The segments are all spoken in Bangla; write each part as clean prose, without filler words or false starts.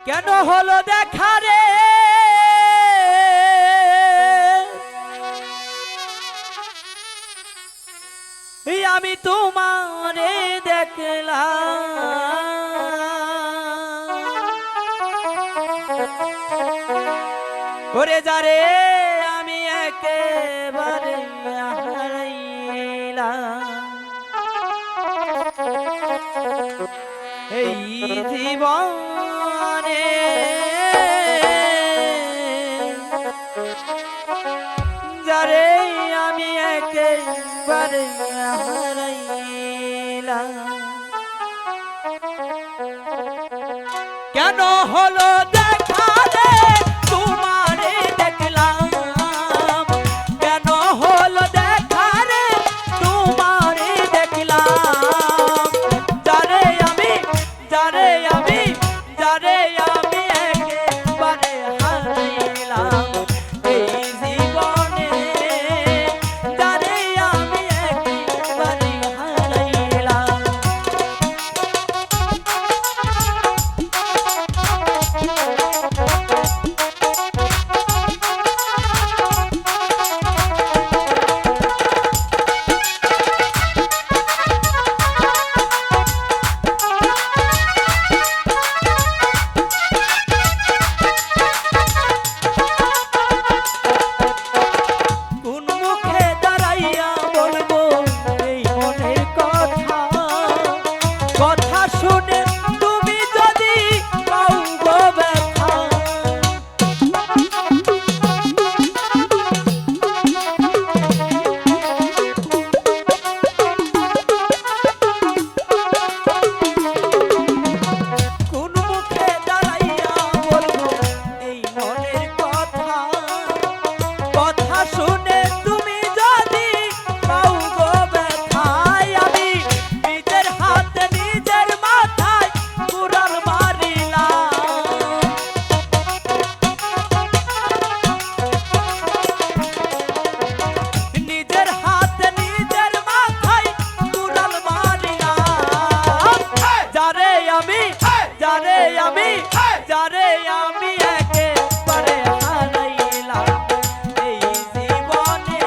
কেন হলো দেখা রে আমি তোমারে দেখলাম ওরে যারে আমি একেবারে হারাইলাম এই জীবনে যারে আমি একেবারে হারাইলাম কেন হলো দেখা রে তোমারে দেখলাম কেন হলো দেখা রে তোমারে দেখলাম যারে আমি একেবারে হারাইলাম এই জীবনে যারে আমি একেবারে হারাইলাম যারে আমি একেবারে হারাইলাম এই জীবনে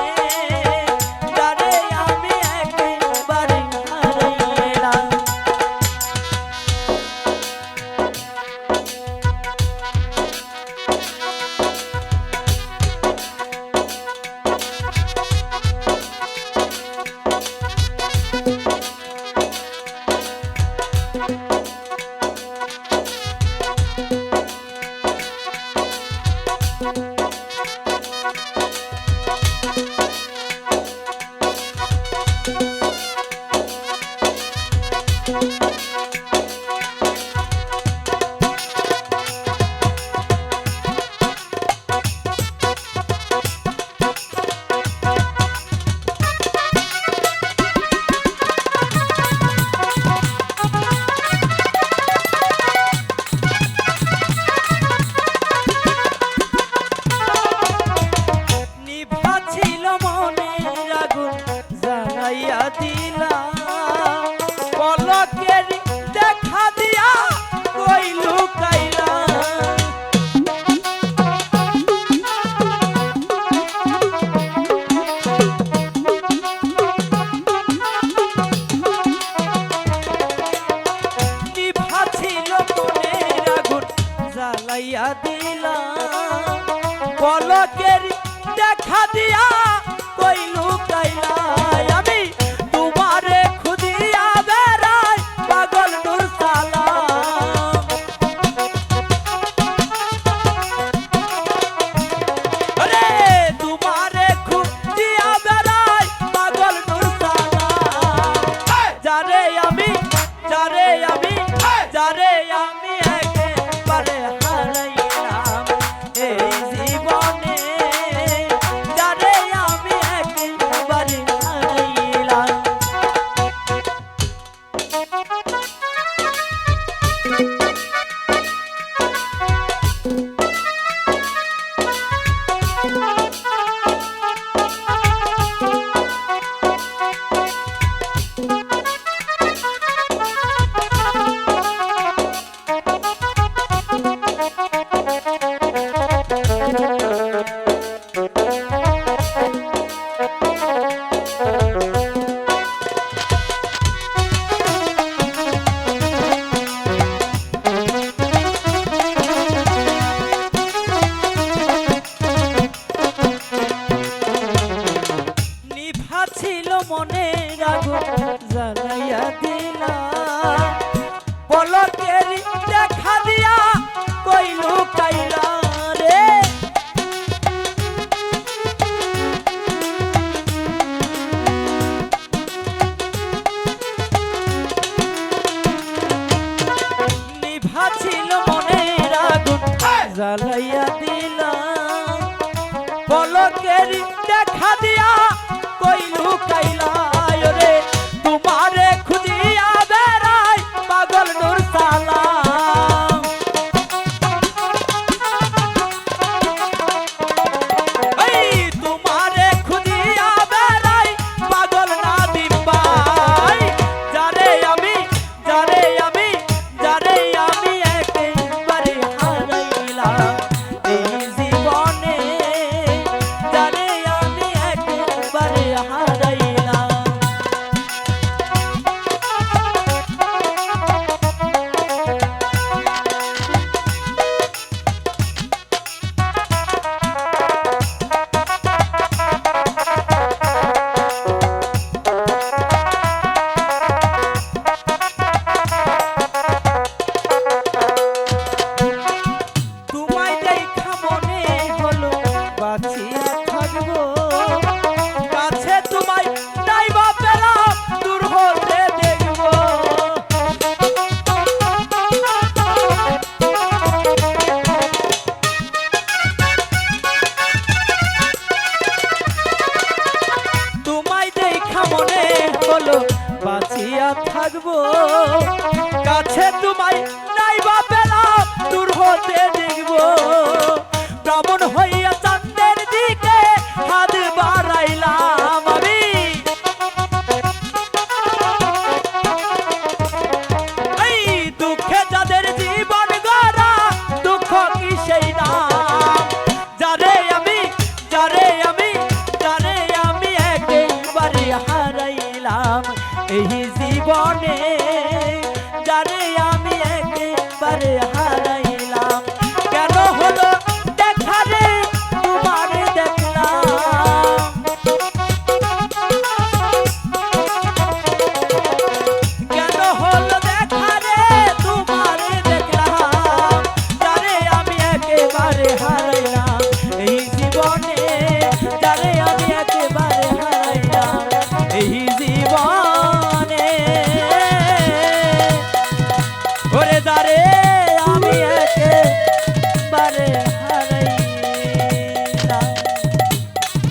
যারে আমি একেবারে হারাইলাম জ্বালাইয়া দিলাম পলকের দেখা দিয়া কইলু কাইলা আমি তোমারে খুদিয়া বেড়াই পাগল নূর সালাম আরে তোমারে খুদিয়া বেড়াই পাগল নূর সালাম যারে আমি একেবারে হারাইলাম এই জীবনে জ্বালাইয়া দিলাম পলকের দেখা দিয়া কইলু কাইলাই রে তোমারে খুঁজিয়া বেড়াই পাগল নূর সালাম এই তোমারে খুঁজিয়া বেড়াই পাগল নাদিম ভাই যারে আমি একেবারে হারাইলাম এই জীবনে যারে আমি একেবারে হারাইলাম তোমায় দেখা মনে হলো বাঁচিয়া থাকবো কাছে তোমায় নাইবা পেলাম দূর হতে দেখবো তোমায় দেখা মনে হলো বাঁচিয়া থাকবো কাছে তোমায় নাইবা পেলাম দূর হতে দেখবো ব্রাহ্মণ হইয়া চাঁদের দিকে হাত বাড়াইলাম আমি এই দুঃখে যাদের জীবন গড়া দুঃখ কি সেই নাম যারে আমি একেবারে হারাইলাম এই জীবনে যারে আমি একেবারে হারাইলাম কেন হলো দেখা রে তোমারে দেখলাম কেন হলো দেখা রে তোমারে দেখলাম যারে আমি একেবারে হারাইলাম এই জীবনে যারে আমি একেবারে হারাইলাম এই জীবনে ওরে যারে আমি একেবারে হারাইলাম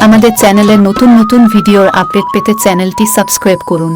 আমাদের চ্যানেলের নতুন নতুন ভিডিওর আপডেট পেতে চ্যানেলটি সাবস্ক্রাইব করুন।